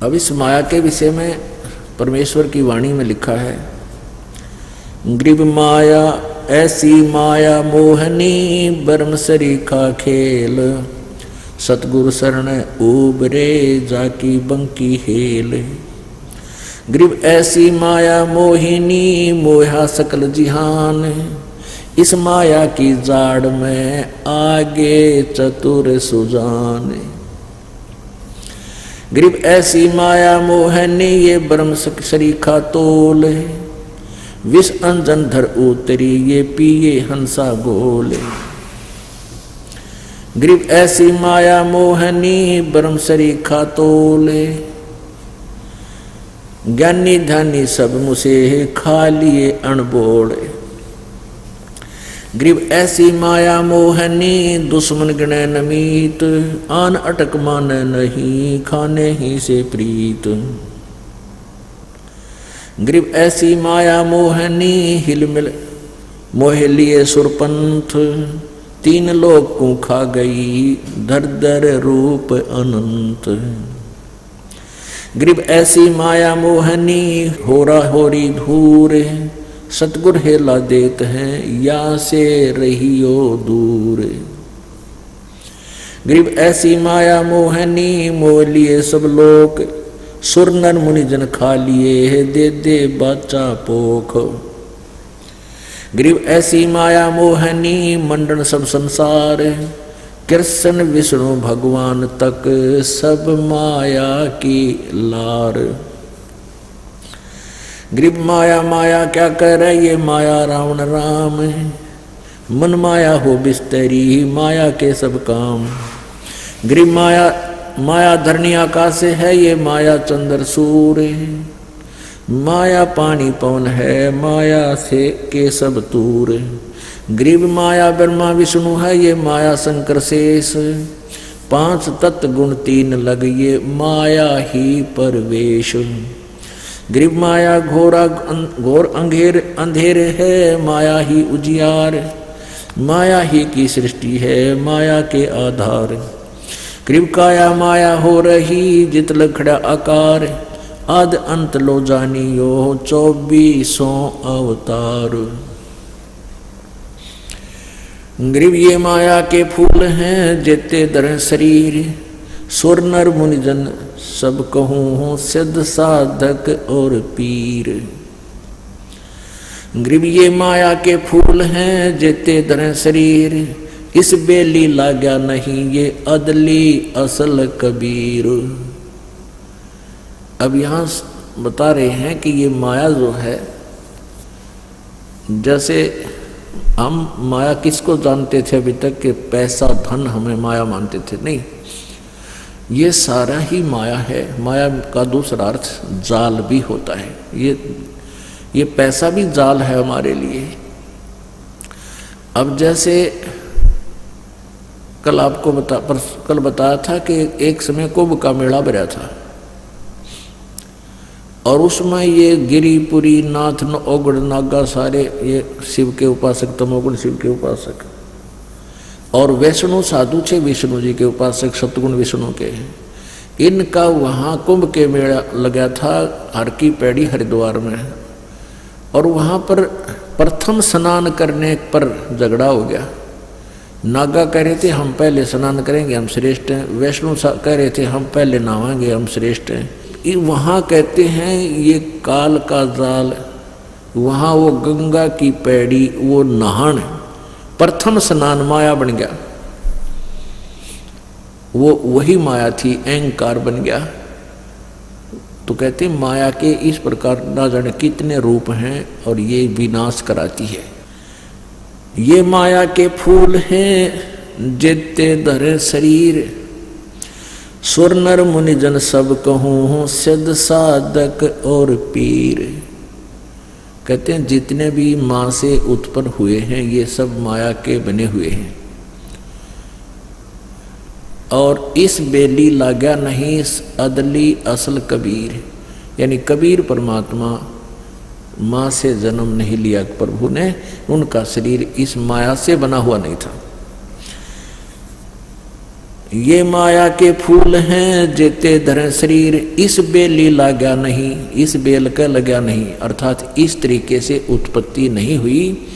अब इस माया के विषय में परमेश्वर की वाणी में लिखा है, ग्रीव माया ऐसी माया मोहनी बरम सरीखा खेल, सतगुरु शरण उबरे जाकी बंकी हेल। ग्रीव ऐसी माया मोहिनी मोहा सकल जिहान, इस माया की जाड़ में आगे चतुर सुजान। ग्रीव ऐसी माया मोहनी ये ब्रह्म सरीखा तोल, विष अंजन धर उतरी ये पिए हंसा गोले। ग्रीव ऐसी माया मोहनी ब्रह्म सरीखा तोले, ज्ञानी ध्यानी सब मुसे खा लिए अणबोड़े। ग्रीव ऐसी माया मोहनी दुश्मन गणे नमीत, आन अटक मान नहीं खाने ही से प्रीत। ग्रीव ऐसी माया मोहनी हिलमिल मोह लिए सुरपंथ, तीन लोक को खा गई धर धर रूप अनंत। ग्रीव ऐसी माया मोहनी होरा होरी धूर, सतगुर हेला देत हैं या से रहियो दूर। ग्रीव ऐसी माया मोहनी मोह लिए सब लोक, सुर नर मुनि जन खा लिए दे दे बाचा पोख। ग्रीव ऐसी माया मोहनी मंडन सब संसार, कृष्ण विष्णु भगवान तक सब माया की लार। ग्रीव माया माया क्या कह रहे ये माया रावण राम, मन माया हो बिस्तरी माया के सब काम। ग्रीव माया माया धरनी आकाश है ये माया चंद्र सूर्य, माया पानी पवन है माया से के सब तूर। ग्रीव माया ब्रह्मा विष्णु है ये माया शंकर शेष, पांच तत्व गुण तीन लग ये माया ही परवेश। ग्रीव माया घोर अंधेर है माया ही उजियार, माया ही की सृष्टि है माया के आधार। ग्रीव काया माया हो रही जित लखड़ा आकार, आद अंत लो जानियो 24 अवतार। ग्रीव ये माया के फूल हैं जेते दर शरीर, सुर नर मुनिजन सब कहूँ सिद्ध साधक और पीर। ग्रीव ये माया के फूल हैं जेते दर शरीर, इस बेली लाग्या नहीं ये अदली असल कबीर। अब यहाँ बता रहे हैं कि ये माया जो है, जैसे हम माया किसको जानते थे अभी तक कि पैसा धन हमें माया मानते थे, नहीं, ये सारा ही माया है। माया का दूसरा अर्थ जाल भी होता है। ये पैसा भी जाल है हमारे लिए। अब जैसे कल आपको कल बताया था कि एक समय कुंभ का मेला भरा था और उसमें ये गिरिपुरी नाथ ओगड़ नागा सारे ये शिव के उपासक, तमोगुण शिव के उपासक, और वैष्णु साधु थे विष्णु जी के उपासक सतगुण विष्णु के। इनका वहाँ कुंभ के मेला लगा था हर की पैड़ी हरिद्वार में, और वहाँ पर प्रथम स्नान करने पर झगड़ा हो गया। नागा कह रहे थे हम पहले स्नान करेंगे हम श्रेष्ठ हैं, वैष्णु कह रहे थे हम पहले नहाएंगे हम श्रेष्ठ हैं। वहाँ कहते हैं ये काल का जाल, वहाँ वो गंगा की पैड़ी वो नहान प्रथम स्नान माया बन गया, वो वही माया थी, अहंकार बन गया। तो कहते माया के इस प्रकार ना जाने कितने रूप हैं और ये विनाश कराती है। ये माया के फूल हैं जेते धरे शरीर, सुर नर मुनि जन सब कहूँ सिद्ध साधक और पीर। कहते हैं जितने भी माँ से उत्पन्न हुए हैं ये सब माया के बने हुए हैं, और इस बेली लाग्या नहीं अदली असल कबीर, यानी कबीर परमात्मा माँ से जन्म नहीं लिया प्रभु ने, उनका शरीर इस माया से बना हुआ नहीं था। ये माया के फूल हैं जेते धरे शरीर, इस बेली लाग्या नहीं, इस बेल का लगा नहीं, अर्थात इस तरीके से उत्पत्ति नहीं हुई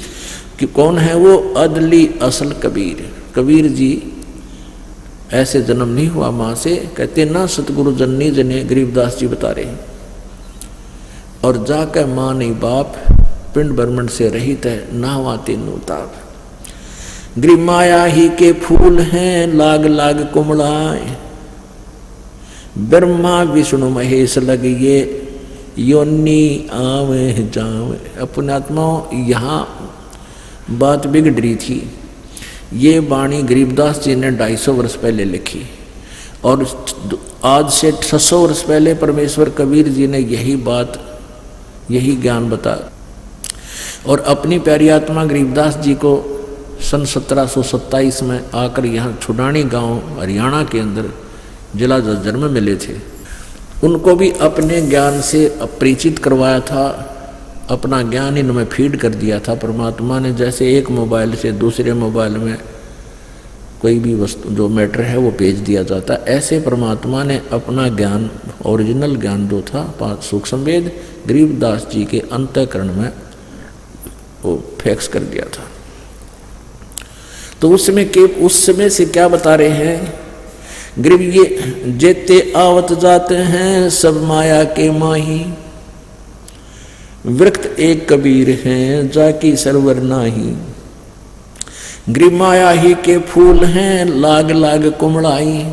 कि कौन है वो अदली असल कबीर। कबीर जी ऐसे जन्म नहीं हुआ मां से, कहते ना सतगुरु जननी जने, गरीबदास जी बता रहे। और जाकर मां नहीं बाप, पिंड ब्रह्मंड से रहित है, ना हुआ तीनों ताप। गृह माया ही के फूल हैं लाग लाग कुमड़ाए, ब्रह्मा विष्णु महेश लग ये योनि आवे जावे। अपने आत्माओं यहाँ बात बिगड़ रही थी। ये वाणी गरीबदास जी ने 250 वर्ष पहले लिखी और आज से 600 वर्ष पहले परमेश्वर कबीर जी ने यही बात, यही ज्ञान बताया। और अपनी प्यारी आत्मा गरीबदास जी को सन 1727 में आकर यहाँ छुडानी गांव हरियाणा के अंदर जिला झज्जर में मिले थे। उनको भी अपने ज्ञान से परिचित करवाया था, अपना ज्ञान इनमें फीड कर दिया था परमात्मा ने। जैसे एक मोबाइल से दूसरे मोबाइल में कोई भी वस्तु जो मैटर है वो भेज दिया जाता, ऐसे परमात्मा ने अपना ज्ञान, ओरिजिनल ज्ञान जो था 5 सूक्ष्म वेद, गरीबदास जी के अंतःकरण में वो फैक्स कर दिया था। तो उस समय से क्या बता रहे हैं, गरीब ये जेते आवत जाते हैं सब माया के माही, वृक्त एक कबीर हैं जाकी सरवर नाही, गृह माया ही के फूल हैं लाग लाग कुमड़ाई,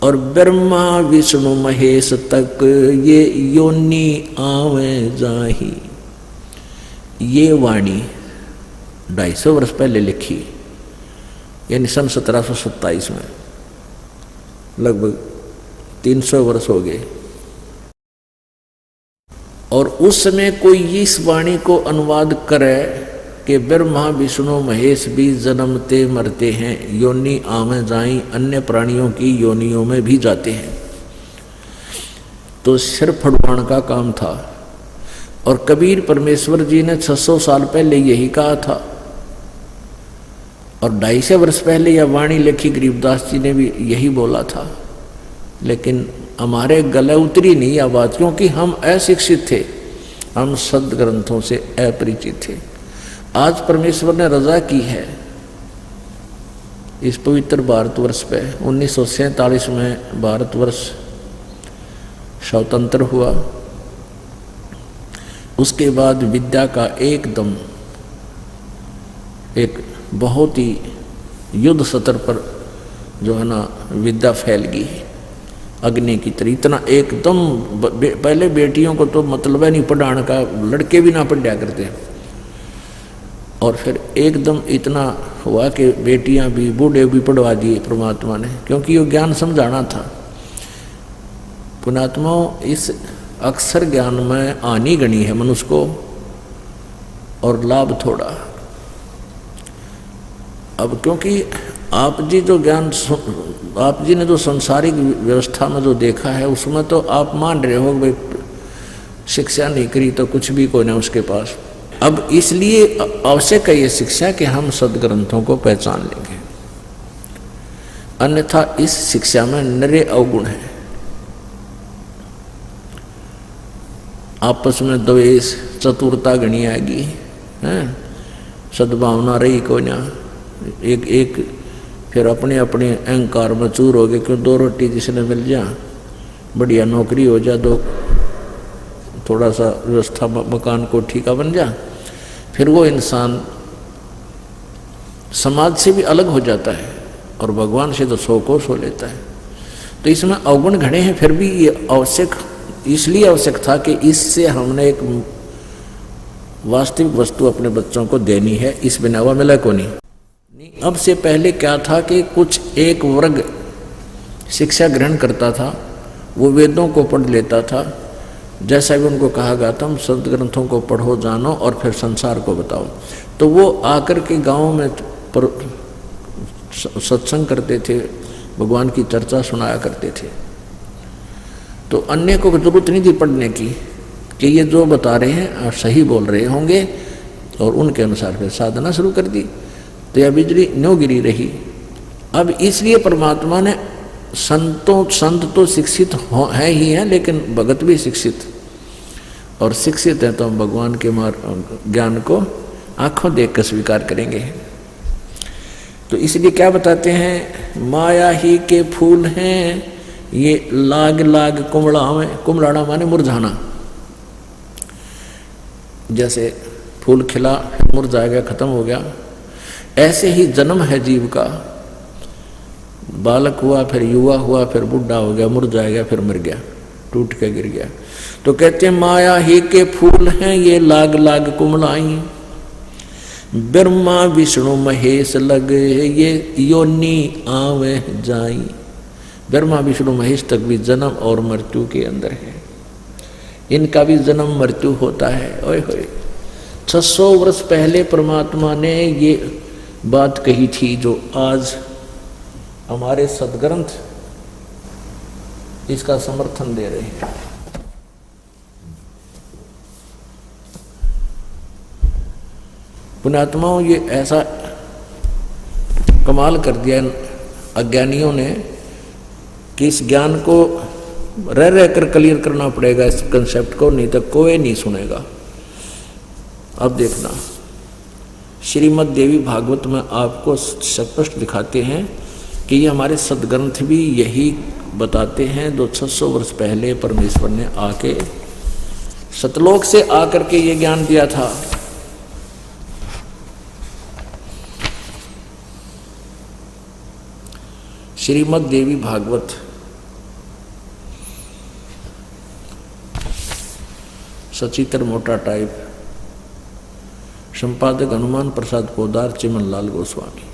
और ब्रह्मा विष्णु महेश तक ये योनि आवे जाही। ये वाणी 250 वर्ष पहले लिखी, यानी सन 1727 में, लगभग 300 वर्ष हो गए। और उस समय कोई इस वाणी को अनुवाद करे कि ब्रह्मा विष्णु महेश भी जन्मते मरते हैं, योनि आवे जाई, अन्य प्राणियों की योनियों में भी जाते हैं, तो सिर्फ फड़वाण का काम था। और कबीर परमेश्वर जी ने 600 साल पहले यही कहा था, और 250 वर्ष पहले यह वाणी लिखी गरीबदास जी ने भी यही बोला था। लेकिन हमारे गले उतरी नहीं यह बात, क्योंकि हम अशिक्षित थे, हम सद ग्रंथों से अपरिचित थे। आज परमेश्वर ने रजा की है इस पवित्र भारतवर्ष पे। 1947 में भारतवर्ष स्वतंत्र हुआ, उसके बाद विद्या का एकदम एक बहुत ही युद्ध स्तर पर जो है ना विद्या फैल गई अग्नि की तरह। इतना एकदम पहले बेटियों को तो मतलब है नहीं पढ़ाने का, लड़के भी ना पढ़ा करते, और फिर एकदम इतना हुआ कि बेटियां भी बूढ़े भी पढ़वा दिए परमात्मा ने, क्योंकि ये ज्ञान समझाना था। पुणात्मा इस अक्षर ज्ञान में आनी गणी है मनुष्य को, और लाभ थोड़ा। अब क्योंकि आप जी जो ज्ञान, आप जी ने जो संसारिक व्यवस्था में जो देखा है उसमें तो आप मान रहे हो भाई शिक्षा नहीं करी तो कुछ भी कोई ना उसके पास। अब इसलिए आवश्यक है ये शिक्षा कि हम सदग्रंथों को पहचान लेंगे, अन्यथा इस शिक्षा में निरे अवगुण है। आपस में द्वेष चतुरता गणी आएगी, हैं, सद्भावना रही कोई ना, एक फिर अपने अपने अहंकार में चूर हो गए। क्यों 2 रोटी जिसने मिल जा, बढ़िया नौकरी हो जा, 2 थोड़ा सा व्यवस्था मकान कोठी का बन जा, फिर वो इंसान समाज से भी अलग हो जाता है और भगवान से तो 100 कोस हो लेता है। तो इसमें अवगुण घड़े हैं, फिर भी ये आवश्यक, इसलिए आवश्यक था कि इससे हमने एक वास्तविक वस्तु अपने बच्चों को देनी है, इस बिना हुआ मिला को नहीं। अब से पहले क्या था कि कुछ एक वर्ग शिक्षा ग्रहण करता था, वो वेदों को पढ़ लेता था, जैसा भी उनको कहा गया था, हम संत ग्रंथों को पढ़ो जानो और फिर संसार को बताओ। तो वो आकर के गाँव में सत्संग करते थे, भगवान की चर्चा सुनाया करते थे। तो अन्य को जरूरत नहीं थी पढ़ने की कि ये जो बता रहे हैं आप सही बोल रहे होंगे, और उनके अनुसार फिर साधना शुरू कर दी। तो यह बिजली न्यों गिरी रही, अब इसलिए परमात्मा ने संत तो शिक्षित है ही हैं, लेकिन भगत भी शिक्षित, और शिक्षित है तो हम भगवान के ज्ञान को आंखों देख कर स्वीकार करेंगे। तो इसलिए क्या बताते हैं, माया ही के फूल हैं ये लाग लाग कुमड़ाना माने मुरझाना। जैसे फूल खिला मुरझा गया, खत्म हो गया, ऐसे ही जन्म है जीव का। बालक हुआ, फिर युवा हुआ, फिर बुढ़ा हो गया, मुरझा गया, फिर मर गया, टूट के गिर गया। तो कहते हैं माया ही के फूल हैं ये लाग लाग कुमलाई, ब्रह्मा विष्णु महेश लगे ये योनि आवे जाई। ब्रह्मा विष्णु महेश तक भी जन्म और मृत्यु के अंदर है, इनका भी जन्म मृत्यु होता है। ओए होए, 600 वर्ष पहले परमात्मा ने ये बात कही थी जो आज हमारे सदग्रंथ इसका समर्थन दे रहे हैं। पुण्यात्माओं, ये ऐसा कमाल कर दिया अज्ञानियों ने कि इस ज्ञान को रह कर क्लियर करना पड़ेगा इस कंसेप्ट को, नहीं तो कोई नहीं सुनेगा। अब देखना, श्रीमद् देवी भागवत में आपको स्पष्ट दिखाते हैं कि ये हमारे सदग्रंथ भी यही बताते हैं। 600 वर्ष पहले परमेश्वर ने आके सतलोक से आकर के ये ज्ञान दिया था। श्रीमद् देवी भागवत सचित्र मोटा टाइप, संपादक हनुमान प्रसाद पोदार, चिमनलाल गोस्वामी।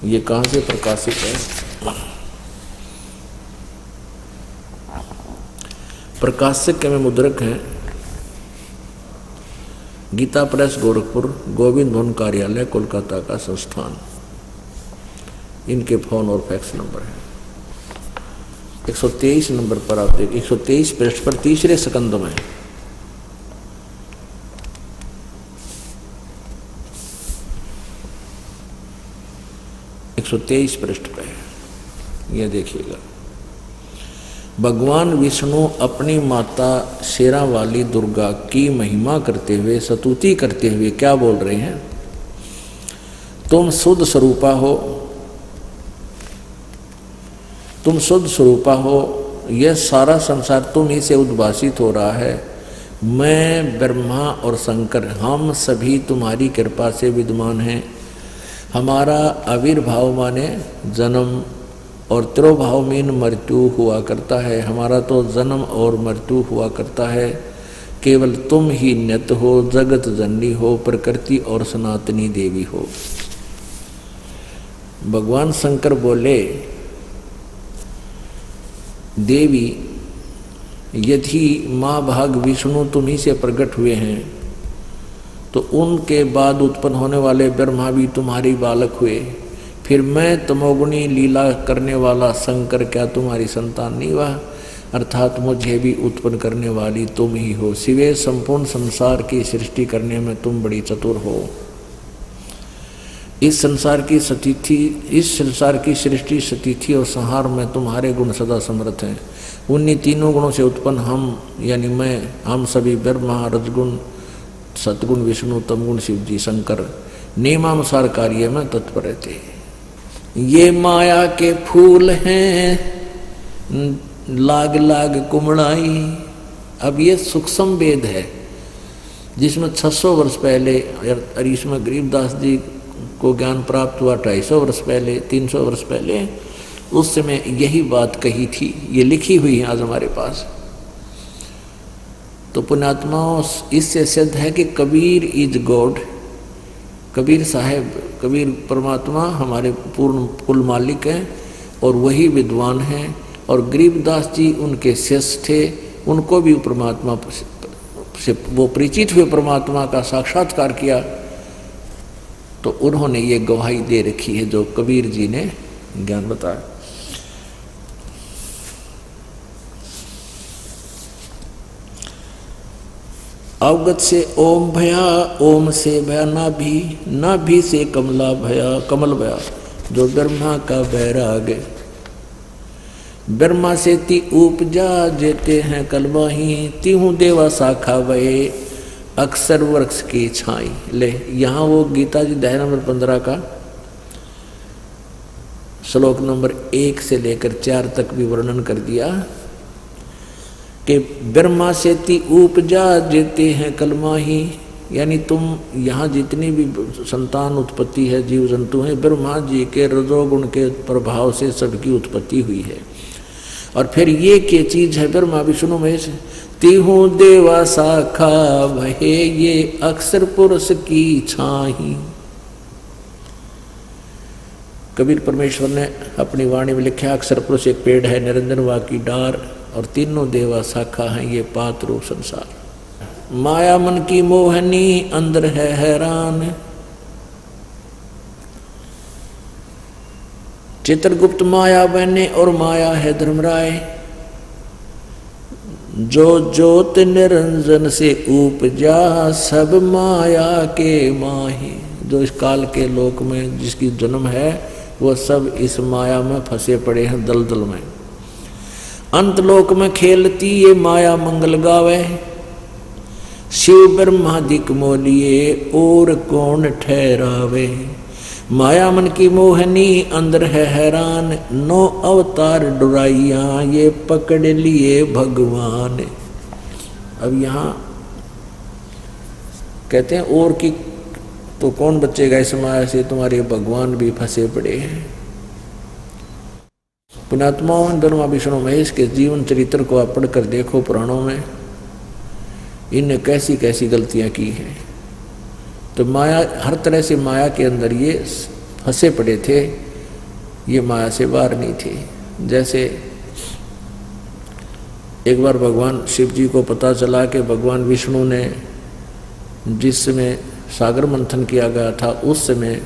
ये कहाँ से प्रकाशित है? प्रकाशक में मुद्रक हैं गीता प्रेस गोरखपुर, गोविंद भवन कार्यालय कोलकाता का संस्थान। इनके फोन और फैक्स नंबर है। 123 नंबर पर आप देख, 123 पृष्ठ पर तीसरे स्कंद में 123 पृष्ठ पे ये देखिएगा। भगवान विष्णु अपनी माता शेरा वाली दुर्गा की महिमा करते हुए, स्तुति करते हुए क्या बोल रहे हैं? तुम शुद्ध स्वरूपा हो, तुम शुद्ध स्वरूपा हो, यह सारा संसार तुम ही से उद्भासित हो रहा है। मैं, ब्रह्मा और शंकर, हम सभी तुम्हारी कृपा से विद्यमान हैं। हमारा आविर्भाव माने जन्म और तिरोभाव में मृत्यु हुआ करता है। हमारा तो जन्म और मृत्यु हुआ करता है। केवल तुम ही नित्य हो, जगत जननी हो, प्रकृति और सनातनी देवी हो। भगवान शंकर बोले, देवी यदि माँ भाग विष्णु तुम्ही से प्रकट हुए हैं तो उनके बाद उत्पन्न होने वाले ब्रह्मा भी तुम्हारी बालक हुए, फिर मैं तमोगुणी लीला करने वाला शंकर क्या तुम्हारी संतान नहीं हुआ? अर्थात मुझे भी उत्पन्न करने वाली तुम ही हो। सिवे संपूर्ण संसार की सृष्टि करने में तुम बड़ी चतुर हो। इस संसार की सृष्टि स्थिति और संहार में तुम्हारे गुण सदा समर्थ हैं। उन्हीं तीनों गुणों से उत्पन्न हम यानी मैं, हम सभी ब्रह्मा, रजगुण, सतगुण विष्णु, तमगुण शिव जी, शंकर नियमानुसार कार्य में तत्पर रहते हैं। ये माया के फूल हैं लाग लाग कुमड़ाई। अब ये सूक्ष्म वेद है जिसमें 600 वर्ष पहले, और इसमें गरीबदास जी को ज्ञान प्राप्त हुआ 250 वर्ष पहले, 300 वर्ष पहले। उस समय यही बात कही थी, ये लिखी हुई है आज हमारे पास। तो पुण्यात्माओं, इससे सिद्ध है कि कबीर इज गॉड। कबीर साहेब, कबीर परमात्मा हमारे पूर्ण कुल मालिक हैं और वही विद्वान हैं। और गरीबदास जी उनके शिष्य थे, उनको भी परमात्मा से वो परिचित हुए, परमात्मा का साक्षात्कार किया। तो उन्होंने ये गवाही दे रखी है जो कबीर जी ने ज्ञान बताया। अवगत से ओम भया, ओम से भया नाभि, नाभि से कमला भया, कमल भया जो ब्रह्मा का बैराग। ब्रह्मा से ती उपजा जेते हैं कलमाही, तिहु देवा शाखा वये अक्सर वृक्ष की छाई। ले यहाँ वो गीता जी अध्याय नंबर 15 का श्लोक नंबर 1 से लेकर 4 तक भी वर्णन कर दिया कि ब्रह्मा से ती उपजा जेते हैं कलमाही, यानी तुम यहाँ जितनी भी संतान उत्पत्ति है, जीव जंतु हैं, ब्रह्मा जी के रजोगुण के प्रभाव से सबकी उत्पत्ति हुई है। और फिर ये क्या चीज है ब्रह्मा विष्णु महेश, तिहु देवा शाखा वहे ये अक्सर पुरुष की छाही। कबीर परमेश्वर ने अपनी वाणी में लिखा, अक्सर पुरुष एक पेड़ है, निरंजन वा की डार, और तीनों देवा शाखा हैं ये पात रूप संसार। माया मन की मोहनी अंदर है हैरान, चित्रगुप्त माया बने और माया है धर्मराय। जो ज्योत निरंजन से उपजा सब माया के माही। जो इस काल के लोक में जिसकी जन्म है वो सब इस माया में फंसे पड़े हैं दलदल में। अंत लोक में खेलती ये माया मंगल गावे, शिव ब्रह्मादिक मोलिए और कौन ठहरावे। माया मन की मोहनी अंदर है हैरान, 9 अवतार डुराइया ये पकड़ लिए भगवान। अब यहाँ कहते हैं और की तो कौन बचेगा इस माया से, तुम्हारे भगवान भी फंसे पड़े हैं। पुण्यात्माओं, ब्रह्मा विष्णु महेश के जीवन चरित्र को आप पढ़कर देखो पुराणों में, इनने कैसी कैसी गलतियां की हैं। तो माया हर तरह से माया के अंदर ये फंसे पड़े थे, ये माया से बाहर नहीं थे। जैसे एक बार भगवान शिव जी को पता चला कि भगवान विष्णु ने जिस समय सागर मंथन किया गया था उस समय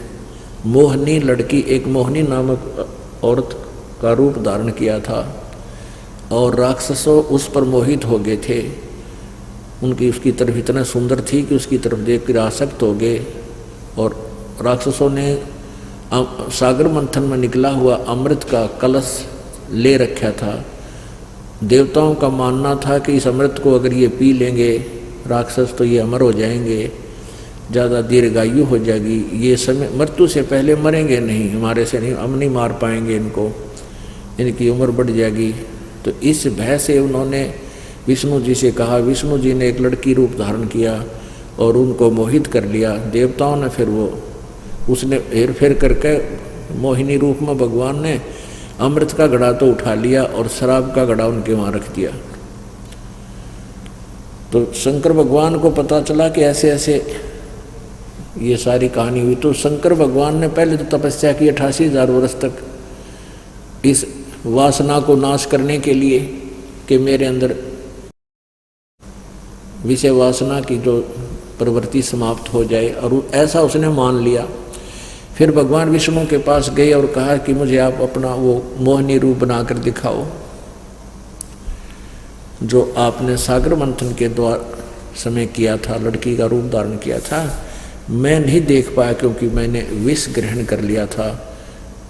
मोहनी लड़की, एक मोहनी नामक औरत का रूप धारण किया था और राक्षसों उस पर मोहित हो गए थे। उनकी उसकी तरफ इतना सुंदर थी कि उसकी तरफ देखकर आसक्त हो गए और राक्षसों ने सागर मंथन में निकला हुआ अमृत का कलश ले रखा था। देवताओं का मानना था कि इस अमृत को अगर ये पी लेंगे राक्षस तो ये अमर हो जाएंगे, ज़्यादा दीर्घायु हो जाएगी, ये समय मृत्यु से पहले मरेंगे नहीं, हमारे से नहीं, हम नहीं मार पाएंगे इनको, इनकी उम्र बढ़ जाएगी। तो इस भय से उन्होंने विष्णु जी से कहा। विष्णु जी ने एक लड़की रूप धारण किया और उनको मोहित कर लिया। देवताओं ने फिर वो उसने हेर फेर करके मोहिनी रूप में भगवान ने अमृत का घड़ा तो उठा लिया और शराब का घड़ा उनके वहाँ रख दिया। तो शंकर भगवान को पता चला कि ऐसे ऐसे ये सारी कहानी हुई। तो शंकर भगवान ने पहले तो तपस्या की 88,000 वर्ष तक इस वासना को नाश करने के लिए कि मेरे अंदर विषय वासना की जो प्रवृत्ति समाप्त हो जाए, और ऐसा उसने मान लिया। फिर भगवान विष्णु के पास गए और कहा कि मुझे आप अपना वो मोहिनी रूप बनाकर दिखाओ जो आपने सागर मंथन के द्वारा समय किया था, लड़की का रूप धारण किया था। मैं नहीं देख पाया क्योंकि मैंने विष ग्रहण कर लिया था,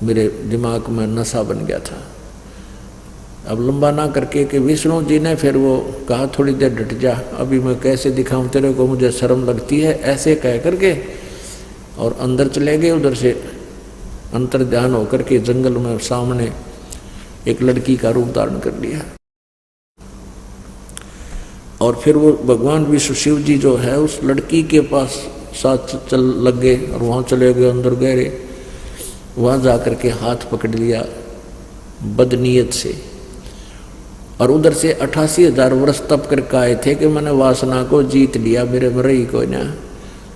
मेरे दिमाग में नशा बन गया था। अब लंबा ना करके कि विष्णु जी ने फिर वो कहा थोड़ी देर डट जा, अभी मैं कैसे दिखाऊं तेरे को, मुझे शर्म लगती है, ऐसे कह करके और अंदर चले गए। उधर से अंतर ध्यान होकर के जंगल में सामने एक लड़की का रूप धारण कर लिया। और फिर वो भगवान विष्णु शिव जी जो है उस लड़की के पास साथ चल लग गए और वहाँ चले गए, अंदर गहरे, वहाँ जा कर के हाथ पकड़ लिया बदनीयत से। और उधर से 88,000 वर्ष तप करके आए थे कि मैंने वासना को जीत लिया, मेरे में रही कोई ना।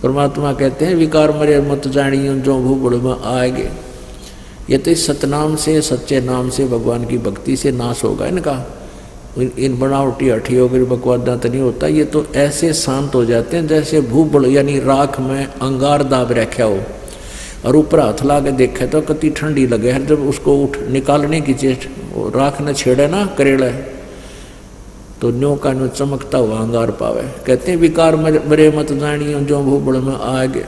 परमात्मा कहते हैं विकार मरे मत जानियो जो भूगुड़ में आएंगे। ये तो इस सतनाम से, सच्चे नाम से, भगवान की भक्ति से नाश होगा इनका। इन बनावटी हठियों की बकवादा तो नहीं होता। ये तो ऐसे शांत हो जाते हैं जैसे भूबड़ यानी राख में अंगार दाब रखा हो और ऊपर हाथ ला के देखे तो कितनी ठंडी लगे है। जब उसको उठ निकालने की चेष्टा राख ने छेड़े ना करेड़ा तो न्यो का न्यो चमकता हुआ अंगार पावे। कहते हैं विकार बरे मत जानियो जो भूबड़ में आ गए।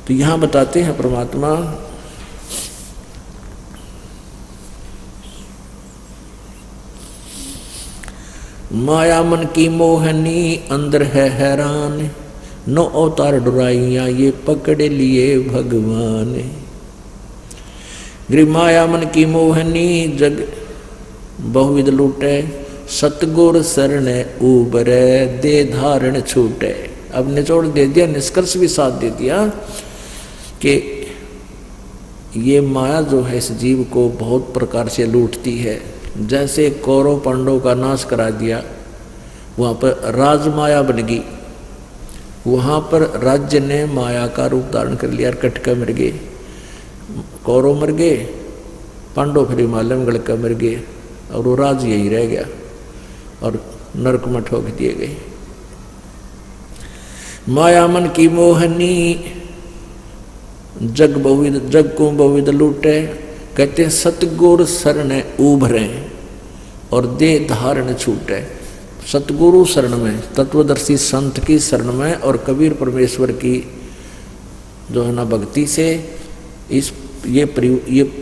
तो यहाँ बताते हैं परमात्मा माया मन की मोहनी अंदर है हैरान, नो अवतार डुराइया ये पकड़ लिए भगवान। गृह माया मन की मोहनी जग बहुविध लूटे, सतगुर शरण उबरे दे धारण छूटे। अब निचोड़ दे दिया, निष्कर्ष भी साथ दे दिया कि ये माया जो है इस जीव को बहुत प्रकार से लूटती है। जैसे कौरव पांडव का नाश करा दिया, वहाँ पर राजमाया बन गई, वहाँ पर राज्य ने माया का रूप धारण कर लिया। कटका मर गए, कौरव मर गए, पांडव फिर हिमालय में गड़का मर गए, और वो राज यही रह गया और नरक में ठोक दिए गए। माया मन की मोहनी जग को बहुविध लूटे। कहते हैं सतगुरु शरण उभरे और दे धारण छूटे। सतगुरु शरण में, तत्वदर्शी संत की शरण में और कबीर परमेश्वर की जो है ना भक्ति से ये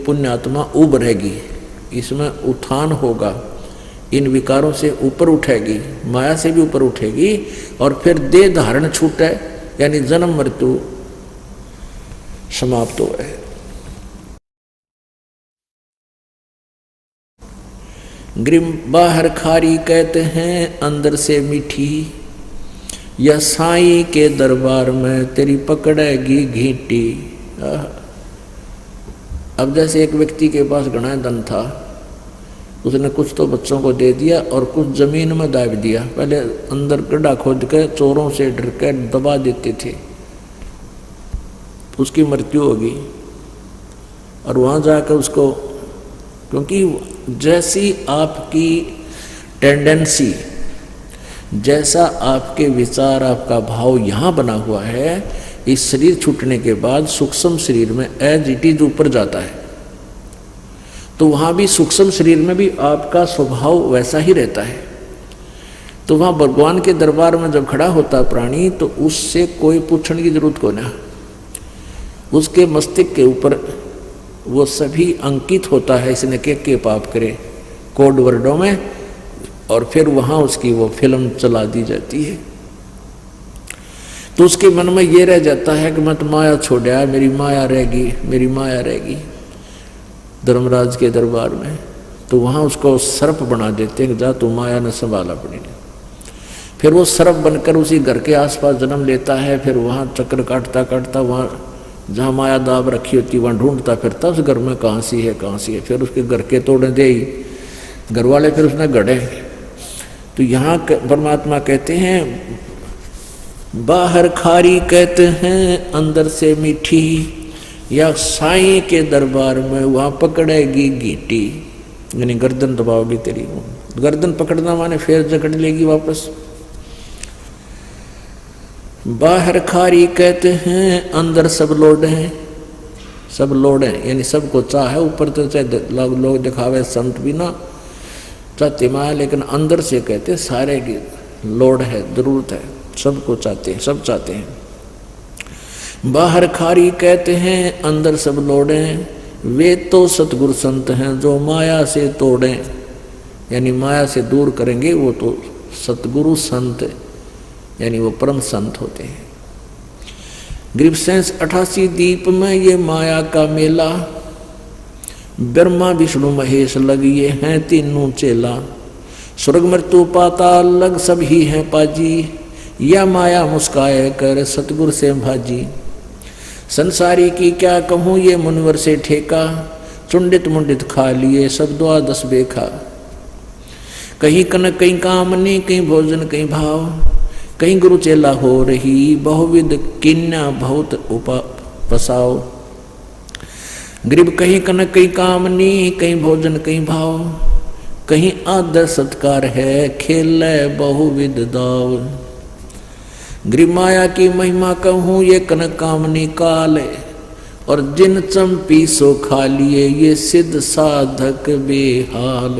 पुण्यात्मा उभरेगी, इसमें उत्थान होगा, इन विकारों से ऊपर उठेगी, माया से भी ऊपर उठेगी और फिर दे धारण छूटे, यानी जन्म मृत्यु समाप्त हो है। ग्रीम बाहर खारी कहते हैं अंदर से मीठी, या साईं के दरबार में तेरी पकड़ेगी घींटी। अब जैसे एक व्यक्ति के पास घना धन था, उसने कुछ तो बच्चों को दे दिया और कुछ जमीन में दाब दिया। पहले अंदर गड्ढा खोद के चोरों से डर के दबा देते थे, उसकी मृत्यु होगी। और वहाँ जाकर उसको, क्योंकि जैसी आपकी टेंडेंसी, जैसा आपके विचार, आपका भाव यहाँ बना हुआ है, इस शरीर छूटने के बाद सूक्ष्म शरीर में एज इट इज ऊपर जाता है। तो वहाँ भी सूक्ष्म शरीर में भी आपका स्वभाव वैसा ही रहता है। तो वहाँ भगवान के दरबार में जब खड़ा होता प्राणी, तो उससे कोई पूछने की जरूरत को ना, उसके मस्तिष्क के ऊपर वो सभी अंकित होता है, इसने के पाप करे कोड वर्डों में, और फिर वहाँ उसकी वो फिल्म चला दी जाती है। तो उसके मन में ये रह जाता है कि मत माया छोड़ा, मेरी माया रहेगी, मेरी माया रहेगी। धर्मराज के दरबार में तो वहाँ उसको सर्प बना देते हैं, जा तू माया न संभाला अपनी ने। फिर वो सर्प बनकर उसी घर के आसपास जन्म लेता है। फिर वहाँ चक्कर काटता काटता वहाँ जहाँ माया दाब रखी होती वहाँ ढूंढता फिरता उस घर में कहाँ सी है, कहाँ सी है। फिर उसके घर के तोड़े दे ही, घर वाले फिर उसने गढ़े। तो यहाँ परमात्मा कहते हैं बाहर खारी कहते हैं अंदर से मीठी, या साईं के दरबार में वहाँ पकड़ेगी गीटी, यानी गर्दन दबाओगी तेरी। गर्दन पकड़ना माने फिर जकड़ लेगी वापस। बाहर खारी कहते हैं अंदर सब लोड हैं, सब लोड हैं, यानी सबको चाह है। ऊपर तो चाहे लोग दिखावे संत भी ना चाहते माया, लेकिन अंदर से कहते सारे की लोड है, जरूरत है, सबको चाहते हैं, सब चाहते हैं। बाहर खारी कहते हैं अंदर सब लोड हैं, वे तो सतगुरु संत हैं जो माया से तोड़ें, यानी माया से दूर करेंगे वो तो सतगुरु संत, यानी वो परम संत होते हैं। ग्रीपसेंस 88 दीप में ये माया का मेला, ब्रह्मा विष्णु महेश लगिए हैं तीनों चेला, स्वर्ग मृत्यु पाताल लग सभी हैं पाजी, या माया मुस्काए कर सतगुरु से भाजी। संसारी की क्या कहूँ ये मुनवर से ठेका, चुंडित मुंडित खा लिए सब द्वादश बेखा। कहीं कनक कहीं कामनी, कहीं भोजन कहीं भाव, कहीं गुरु चेला हो रही बहुविध किन्या बहुत उपसाओ। गरीब कहीं कनक कहीं कामनी, कहीं भोजन कहीं भाव, कहीं आदर सत्कार है खेल बहुविध दाव। गरीब माया की महिमा कहूँ ये कनक कामनी काल, और जिन चंपी सो खा लिए ये सिद्ध साधक बेहाल।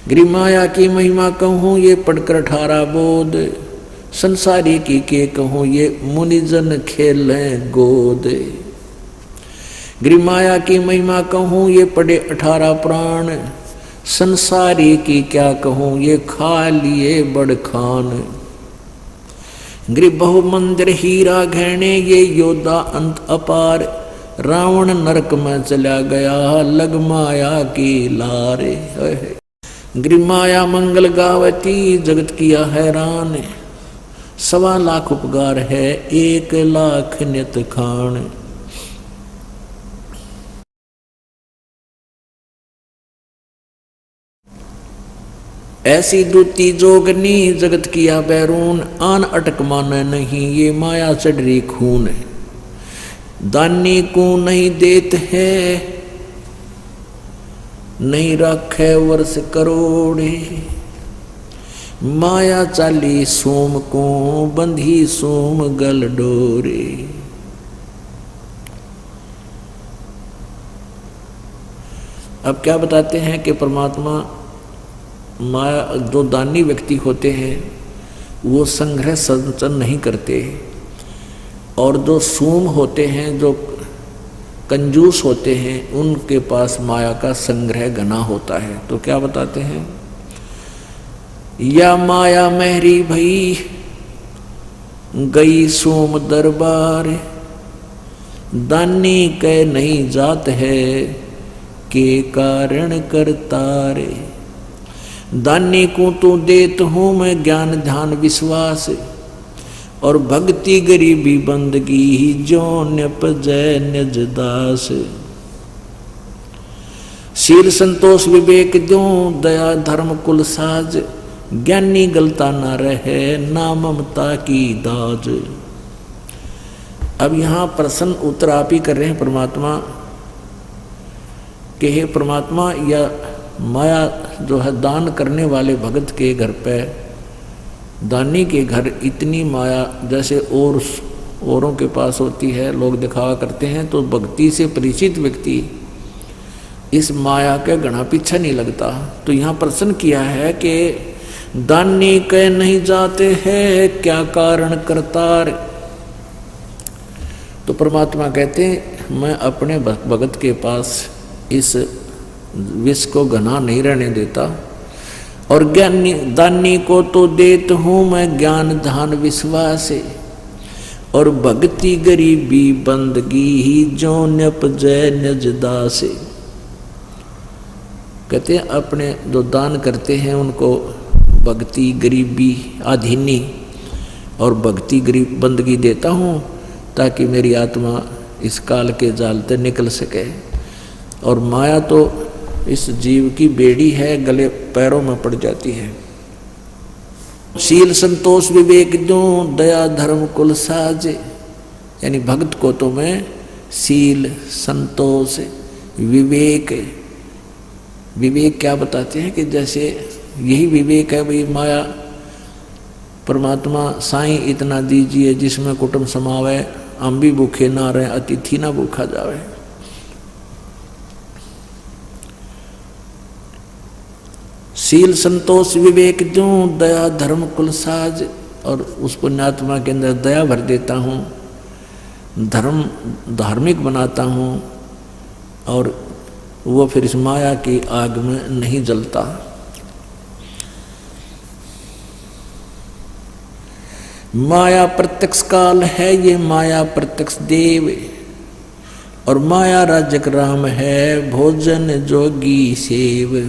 गिरि माया की महिमा कहूँ ये पढ़कर 18 बोध, संसारी की के कहूँ ये मुनिजन खेलें गोद। गिरि माया की महिमा कहूँ ये पढ़े 18 प्राण, संसारी की क्या कहूँ ये खा लिए बड़ खान। गिरि बहु मंदिर हीरा गहने ये योद्धा अंत अपार, रावण नरक में चला गया लग माया की लारे। गिरि माया मंगल गावती जगत किया हैरान, 1.25 लाख उपकार है 1 लाख नित खान। ऐसी दूती जोगनी जगत किया बैरून, आन अटक माने नहीं ये माया चढ़ी खून। दानी को नहीं देत है नहीं रखे वर्ष करोड़े, माया चाली सोम को बंधी सोम गल डोरे। अब क्या बताते हैं कि परमात्मा माया जो दानी व्यक्ति होते हैं वो संग्रह संचन नहीं करते, और जो सूम होते हैं जो कंजूस होते हैं उनके पास माया का संग्रह घना होता है। तो क्या बताते हैं, या माया महरी भई गई सोम दरबार, दानी कह नहीं जात है के कारण करतारे। दानी को तो देत हूँ मैं ज्ञान ध्यान विश्वास, और भक्ति गरीबी बंदगी ही जो न्यपजय निज दास। शील संतोष विवेक जो दया धर्म कुल साज, ज्ञानी गलता न रहे ना ममता की दाज। अब यहाँ प्रश्न उत्तर आप ही कर रहे हैं परमात्मा कि हे परमात्मा, या माया जो है दान करने वाले भगत के घर पे, दानी के घर इतनी माया जैसे औरों के पास होती है, लोग दिखावा करते हैं, तो भक्ति से परिचित व्यक्ति इस माया के घना पीछे नहीं लगता। तो यहाँ प्रश्न किया है कि दानी कह नहीं जाते हैं क्या कारण करतार। तो परमात्मा कहते हैं मैं अपने भगत के पास इस विष को घना नहीं रहने देता, और ज्ञानी दानी को तो देत हूँ मैं ज्ञान ध्यान विश्वास, और भक्ति गरीबी बंदगी ही जो न्यपजय निज दास। कहते हैं अपने जो दान करते हैं उनको भक्ति गरीबी आधीनी और भक्ति गरीब बंदगी देता हूँ, ताकि मेरी आत्मा इस काल के जाल से निकल सके। और माया तो इस जीव की बेड़ी है, गले पैरों में पड़ जाती है। शील संतोष विवेक जो दया धर्म कुल साज, यानी भक्त को तो मैं शील संतोष विवेक, विवेक क्या बताते हैं कि जैसे यही विवेक है भाई, माया परमात्मा साईं इतना दीजिए जिसमें कुटुंब समावे, हम भी भूखे ना रहे अतिथि ना भूखा जावे। शील संतोष विवेक जो दया धर्म कुल साज, और उस पुण्यात्मा के अंदर दया भर देता हूँ, धर्म धार्मिक बनाता हूँ, और वो फिर इस माया की आग में नहीं जलता। माया प्रत्यक्ष काल है ये माया प्रत्यक्ष देव, और माया राजक राम है भोजन जोगी सेव।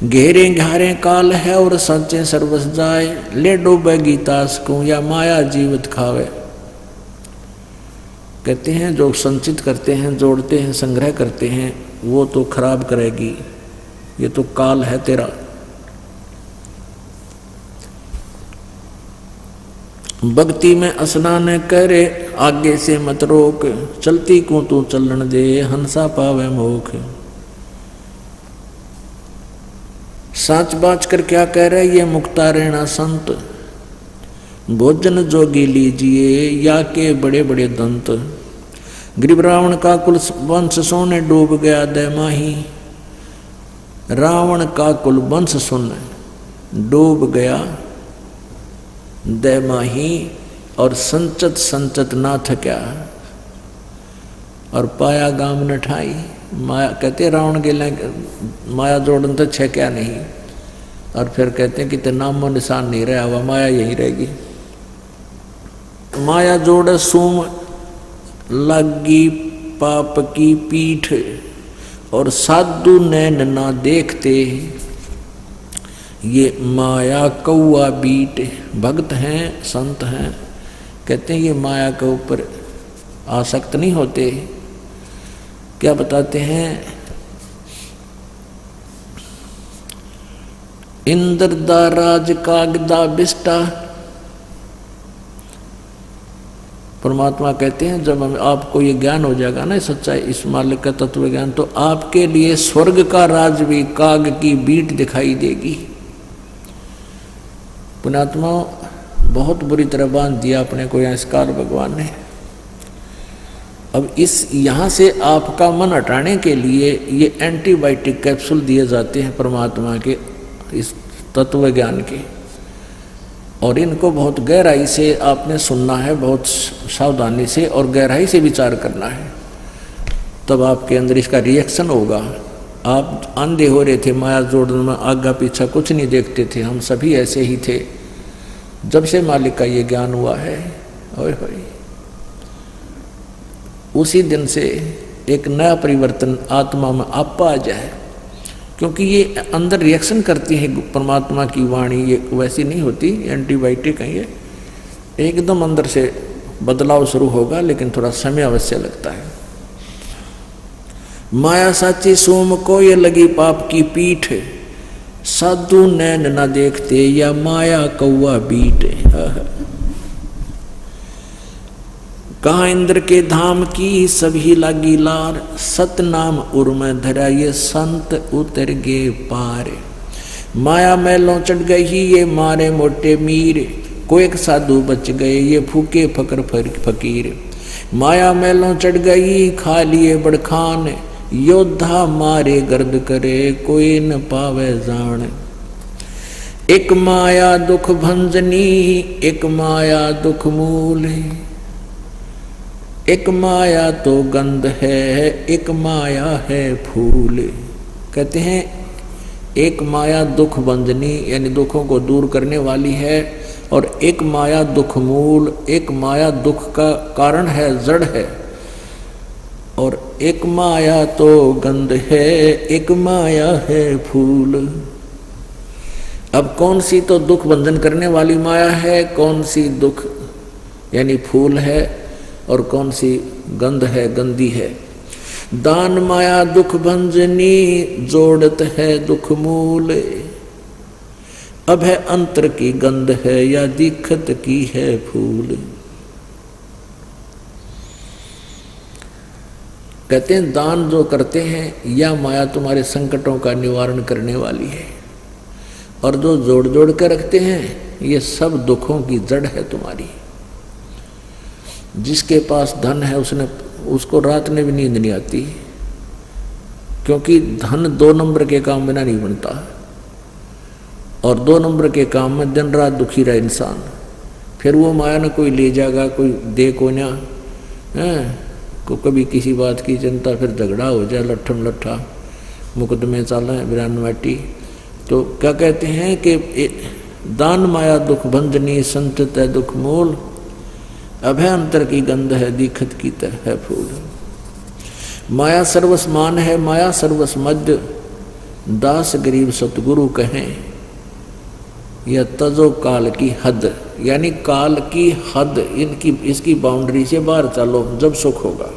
घेरे घारे काल है और सच्चे सर्वस जाए, ले डूबे गीतास को या माया जीवित खावे। कहते हैं जो संचित करते हैं, जोड़ते हैं, संग्रह करते हैं, वो तो खराब करेगी, ये तो काल है तेरा। भक्ति में स्नान करे आगे से मत रोक, चलती को तू चलन दे हंसा पावे मोख। साच बाच कर क्या कह रहे ये मुक्ता रहना संत, भोजन जोगी लीजिए या के बड़े बड़े दंत। गिरि रावण का कुल वंश सोने डूब गया दैमाही, रावण का कुल वंश सुन डूब गया दैमाही, और संचत संचत ना थक्या, और पाया गाम न ठाई। माया कहते रावण के माया जोड़न तो छे क्या नहीं, और फिर कहते हैं कि ते नामो निशान नहीं रहा हुआ, माया यहीं रहेगी। माया जोड़ सूम लगी पाप की पीठ, और साधु नैन ना देखते, ये माया कौआ बीट। भक्त हैं संत हैं, कहते हैं ये माया के ऊपर आसक्त नहीं होते। क्या बताते हैं, इंद्र दा राज कागदा बिष्टा। परमात्मा कहते हैं जब आपको ये ज्ञान हो जाएगा ना सच्चाई, इस मालिक का तत्व ज्ञान, तो आपके लिए स्वर्ग का राज भी काग की बीट दिखाई देगी। पुण्यात्मा बहुत बुरी तरह बांध दिया अपने को यहाँ इसकार भगवान ने। अब इस यहाँ से आपका मन हटाने के लिए ये एंटीबायोटिक कैप्सूल दिए जाते हैं परमात्मा के इस तत्व ज्ञान के, और इनको बहुत गहराई से आपने सुनना है, बहुत सावधानी से और गहराई से विचार करना है, तब आपके अंदर इसका रिएक्शन होगा। आप अंधे हो रहे थे माया जोड़ने में, आगा पीछा कुछ नहीं देखते थे, हम सभी ऐसे ही थे। जब से मालिक का ये ज्ञान हुआ है, ओए होए, उसी दिन से एक नया परिवर्तन आत्मा में आपा आ जाए, क्योंकि ये अंदर रिएक्शन करती है परमात्मा की वाणी, ये वैसी नहीं होती एंटीबायोटिक है, ये एकदम अंदर से बदलाव शुरू होगा, लेकिन थोड़ा समय अवश्य लगता है। माया साची सोम को ये लगी पाप की पीठ, साधु नैन न देखते, या माया कौआ बीट। कहाँ इंद्र के धाम की सभी लागी लार, सतनाम उर्म धरा ये संत उतर गे पार। माया मैलों चढ़ गई ये मारे मोटे मीर, को एक साधु बच गए ये फूके फकर फकीर। माया मैलों चढ़ गई खा लिए बड़खान, योद्धा मारे गर्द करे कोई न पावे जान। एक माया दुख भंजनी एक माया दुख मूल, एक माया तो गंध है एक माया है फूल। कहते हैं एक माया दुख बंधनी यानी दुखों को दूर करने वाली है, और एक माया दुख मूल, एक माया दुख का कारण है, जड़ है, और एक माया तो गंध है एक माया है फूल। अब कौन सी तो दुख बंधन करने वाली माया है, कौन सी दुख यानी फूल है, और कौन सी गंध है, गंदी है। दान माया दुख भंजनी जोड़त है दुख मूल, अब है अंतर की गंध है या दिखत की है फूल। कहते हैं दान जो करते हैं या माया तुम्हारे संकटों का निवारण करने वाली है, और जो जोड़ जोड़ कर रखते हैं ये सब दुखों की जड़ है तुम्हारी। जिसके पास धन है उसको रात में भी नींद नहीं आती, क्योंकि धन 2 नंबर के काम बिना नहीं बनता, और 2 नंबर के काम में दिन रात दुखी रहा इंसान। फिर वो माया न कोई ले जाएगा, कोई दे को ना को कभी किसी बात की चिंता, फिर झगड़ा हो जाए, लट्ठम लट्ठा मुकदमे चल रहे बिरानवाटी। तो क्या कहते हैं कि दान माया दुख भंजनी संतत है दुख मूल, अभय अंतर की गंध है दिखत की है फूल। माया सर्वस्मान है माया सर्वस मध्य, दास गरीब सतगुरु कहें यह तजो काल की हद, यानी काल की हद, इसकी बाउंड्री से बाहर चलो जब सुख होगा।